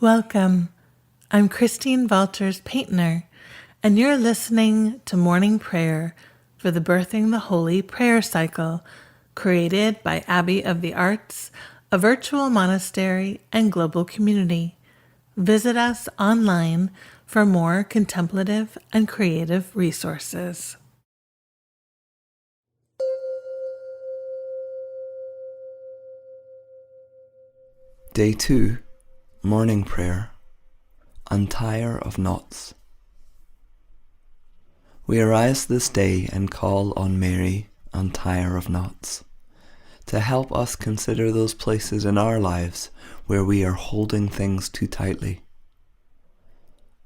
Welcome. I'm Christine Valters Paintner, and you're listening to Morning Prayer for the Birthing the Holy prayer cycle, created by Abbey of the Arts, a virtual monastery and global community. Visit us online for more contemplative and creative resources. Day 2, Morning Prayer, Untier of Knots. We arise this day and call on Mary, Untier of Knots, to help us consider those places in our lives where we are holding things too tightly.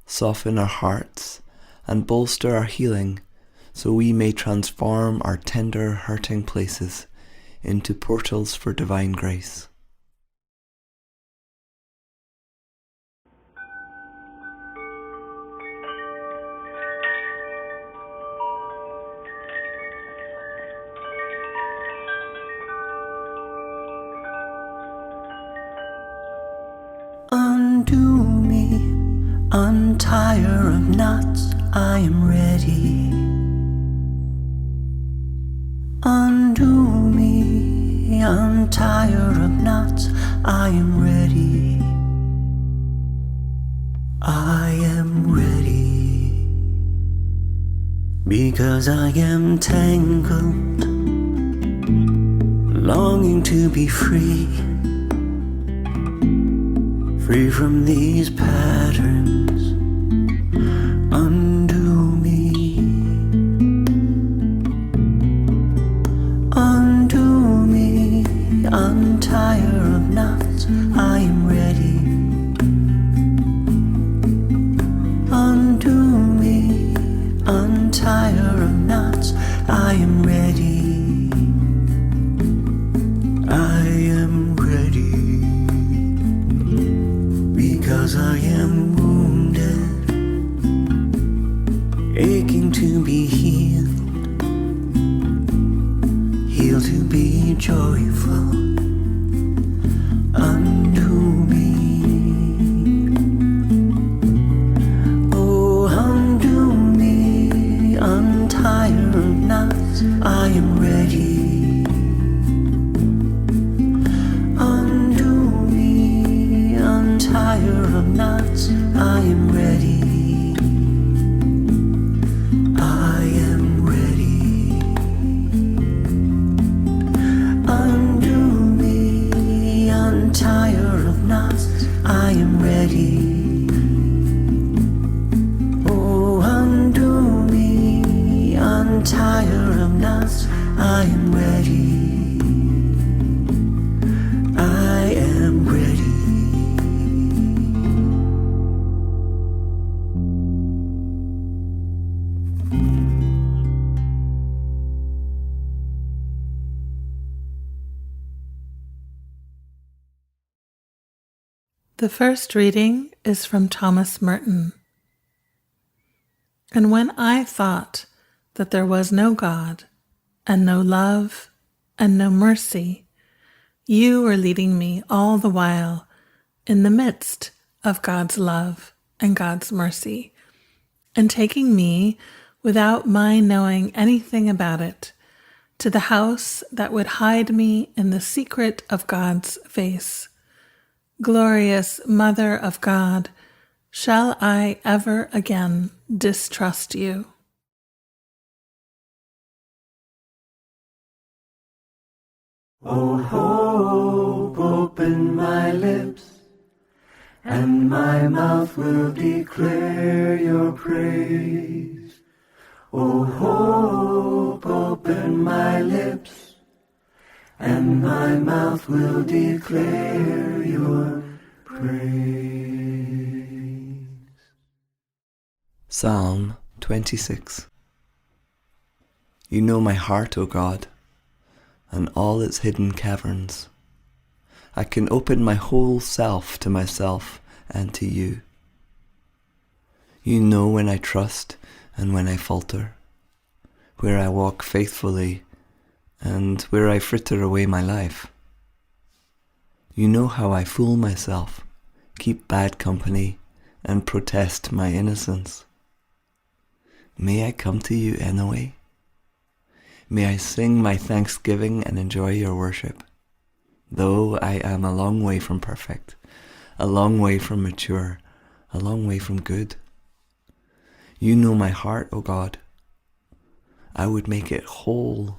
Soften our hearts and bolster our healing so we may transform our tender, hurting places into portals for divine grace. Undo me, untire of knots, I am ready. Undo me, untire of knots, I am ready. I am ready, because I am tangled, longing to be free. Free from these patterns, undo me. Undo me, untire of knots, I am ready. Undo me, untire of knots, I am ready. I am ready. Because I am wounded, aching to be healed, healed to be joyful. Undo me, oh undo me, untire of knots, I am ready. Untire of knots, I am ready. I am ready. Undo me, untire of knots, I am ready. Oh, undo me, untire of knots, I am ready. I am ready. The first reading is from Thomas Merton. And when I thought that there was no God, and no love, and no mercy, you were leading me all the while in the midst of God's love and God's mercy, and taking me, without my knowing anything about it, to the house that would hide me in the secret of God's face. Glorious Mother of God, shall I ever again distrust you? O hope, open my lips, and my mouth will declare your praise. O hope, open my lips, and my mouth will declare your praise. Psalm 26. You know my heart, O God, and all its hidden caverns. I can open my whole self to myself and to you. You know when I trust and when I falter, where I walk faithfully and where I fritter away my life. You know how I fool myself, keep bad company, and protest my innocence. May I come to you anyway? May I sing my thanksgiving and enjoy your worship, though I am a long way from perfect, a long way from mature, a long way from good. You know my heart, O God. I would make it whole,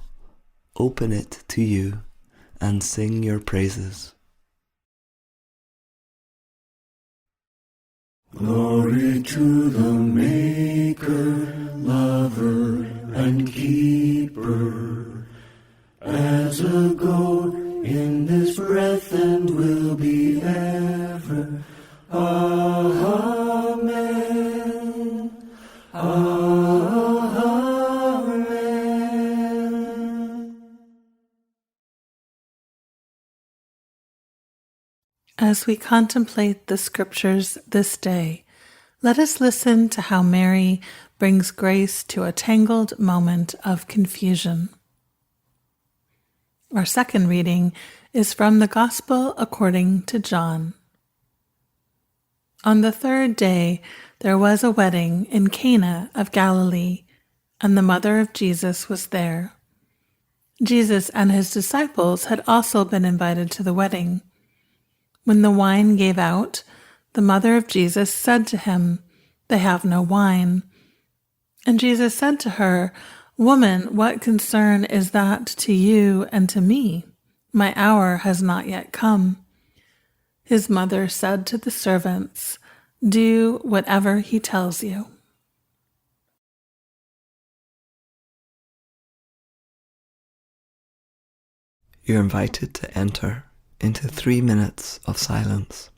open it to you, and sing your praises. Glory to the Maker, Lover, and Keeper, as a goal in this breath and will be ever. Amen. Amen. As we contemplate the scriptures this day, let us listen to how Mary brings grace to a tangled moment of confusion. Our second reading is from the Gospel according to John. On the third day, there was a wedding in Cana of Galilee, and the mother of Jesus was there. Jesus and his disciples had also been invited to the wedding. When the wine gave out, the mother of Jesus said to him, "They have no wine." And Jesus said to her, "Woman, what concern is that to you and to me? My hour has not yet come." His mother said to the servants, "Do whatever he tells you." You're invited to enter into 3 minutes of silence.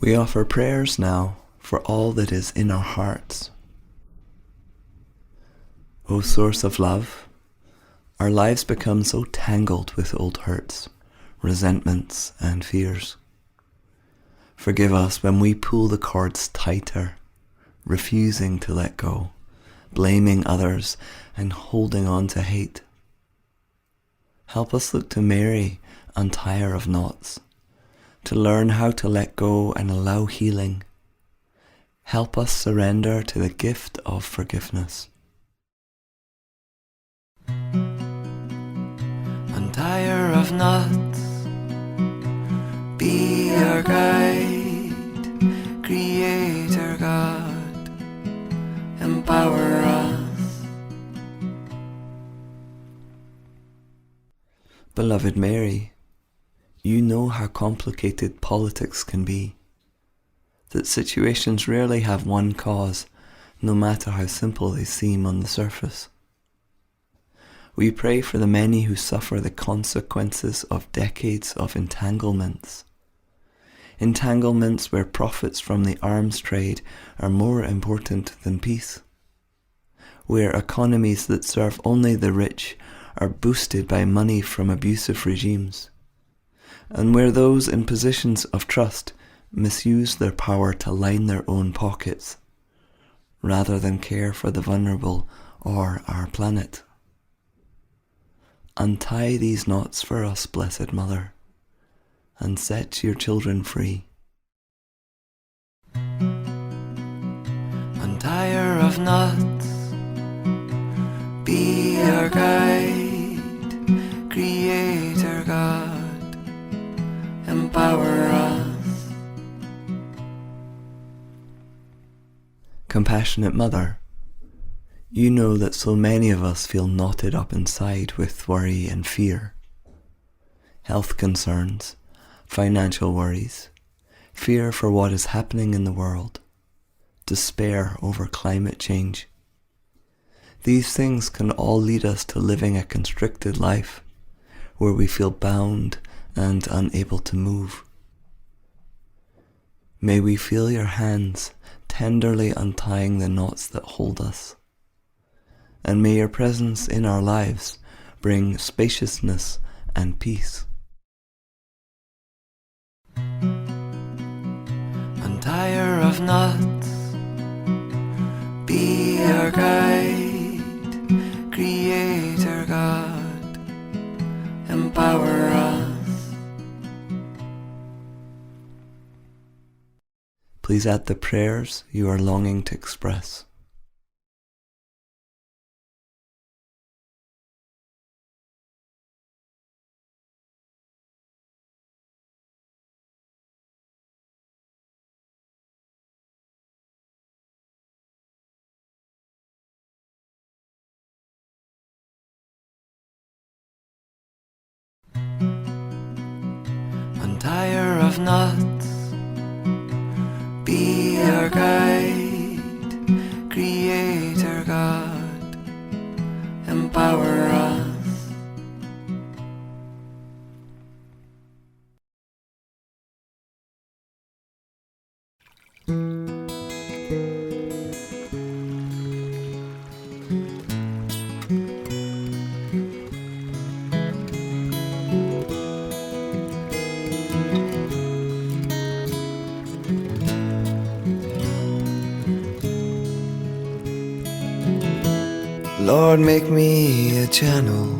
We offer prayers now for all that is in our hearts. O source of love, our lives become so tangled with old hurts, resentments, and fears. Forgive us when we pull the cords tighter, refusing to let go, blaming others, and holding on to hate. Help us look to Mary, Untier of Knots, to learn how to let go and allow healing. Help us surrender to the gift of forgiveness. Untier of knots, be our guide, Creator God, empower us. Beloved Mary, you know how complicated politics can be, that situations rarely have one cause, no matter how simple they seem on the surface. We pray for the many who suffer the consequences of decades of entanglements. Entanglements where profits from the arms trade are more important than peace. Where economies that serve only the rich are boosted by money from abusive regimes. And where those in positions of trust misuse their power to line their own pockets, rather than care for the vulnerable or our planet. Untie these knots for us, Blessed Mother, and set your children free. Untier of knots, be our guide, Creator God, empower us. Compassionate Mother, you know that so many of us feel knotted up inside with worry and fear. Health concerns, financial worries, fear for what is happening in the world, despair over climate change. These things can all lead us to living a constricted life, where we feel bound and unable to move. May we feel your hands tenderly untying the knots that hold us. And may your presence in our lives bring spaciousness and peace. Untier of knots, be our guide, Creator God, empower us. Please add the prayers you are longing to express. Untier of knots, be our guide, Creator God, empower us. Lord, make me a channel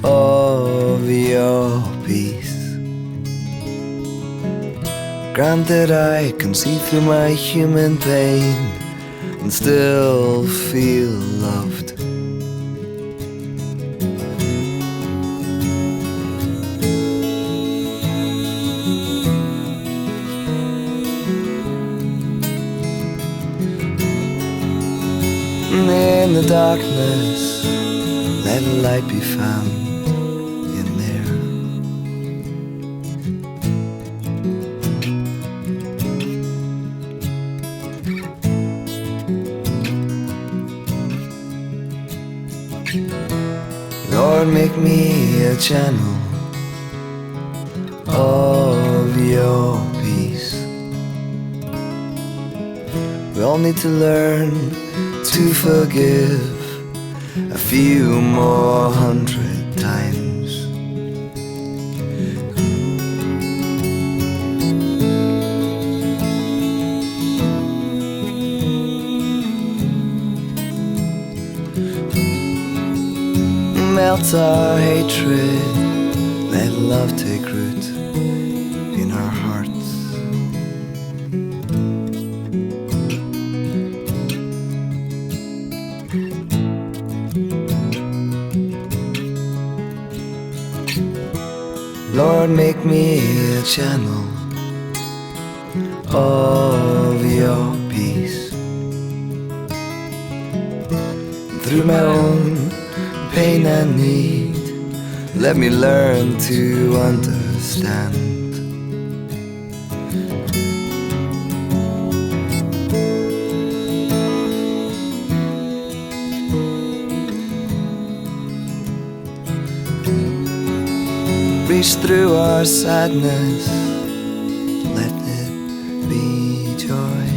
of your peace. Grant that I can see through my human pain and still feel loved. In the darkness, let a light be found in there. Lord, make me a channel of your peace. all need to learn to forgive a few more hundred times. Melt our hatred, let love take root in our hearts. Lord, make me a channel of your peace. Through my own pain and need, let me learn to understand. Reach through our sadness, let it be joy.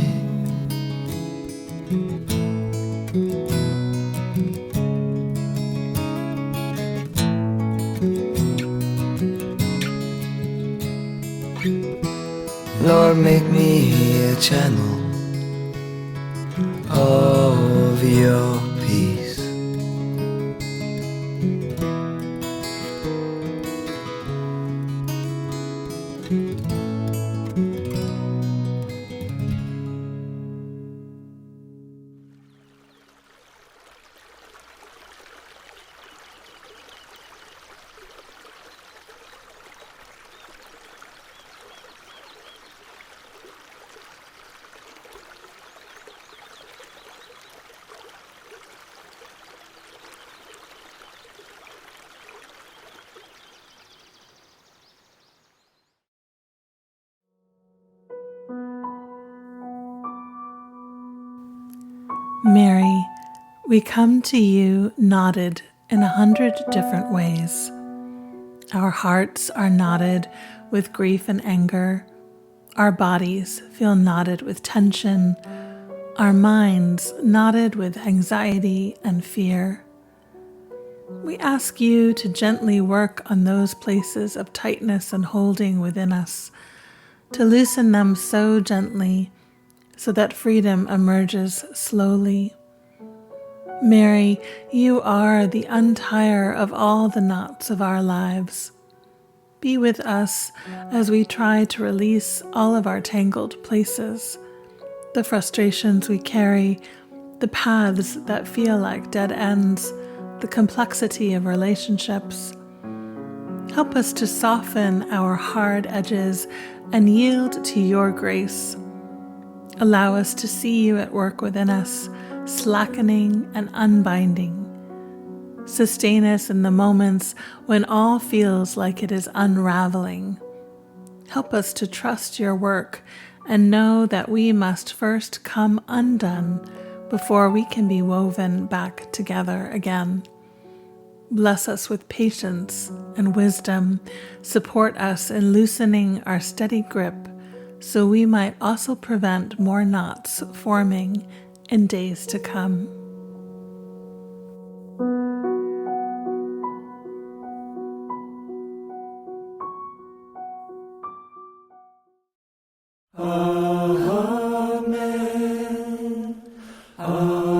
Lord, make me a channel of your peace. Mary, we come to you knotted in 100 different ways. Our hearts are knotted with grief and anger. Our bodies feel knotted with tension. Our minds knotted with anxiety and fear. We ask you to gently work on those places of tightness and holding within us, to loosen them so gently so that freedom emerges slowly. Mary, you are the untier of all the knots of our lives. Be with us as we try to release all of our tangled places, the frustrations we carry, the paths that feel like dead ends, the complexity of relationships. Help us to soften our hard edges and yield to your grace. Allow us to see you at work within us, slackening and unbinding. Sustain us in the moments when all feels like it is unraveling. Help us to trust your work and know that we must first come undone before we can be woven back together again. Bless us with patience and wisdom. Support us in loosening our steady grip, so we might also prevent more knots forming in days to come. Amen. Amen.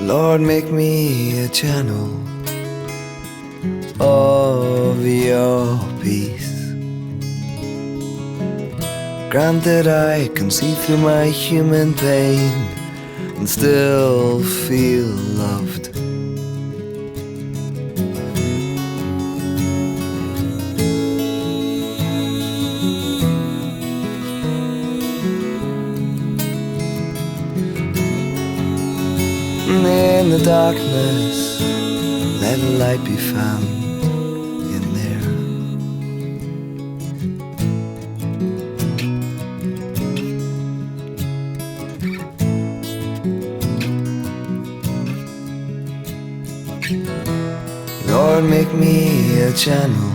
Lord, make me a channel of your peace. Grant that I can see through my human pain and still feel loved. darkness, let light be found in there. Lord, make me a channel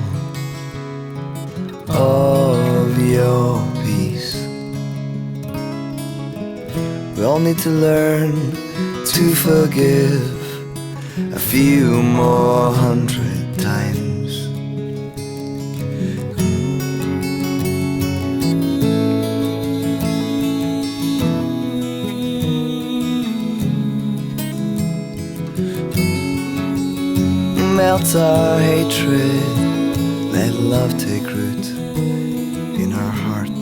of your peace. We all need to learn to forgive a few more 100 times. Melt our hatred, let love take root in our hearts.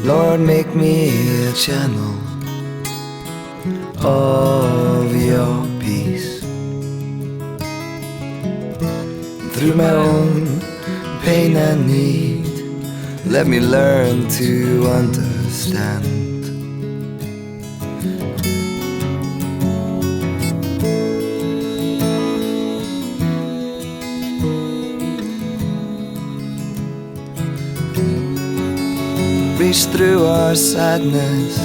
Lord, make me a channel of your peace. Through my own pain and need, let me learn to understand. Reach through our sadness,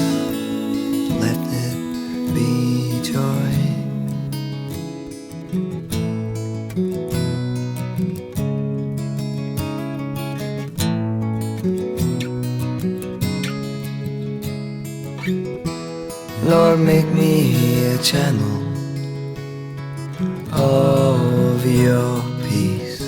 let it be joy. Lord, make me a channel of your peace.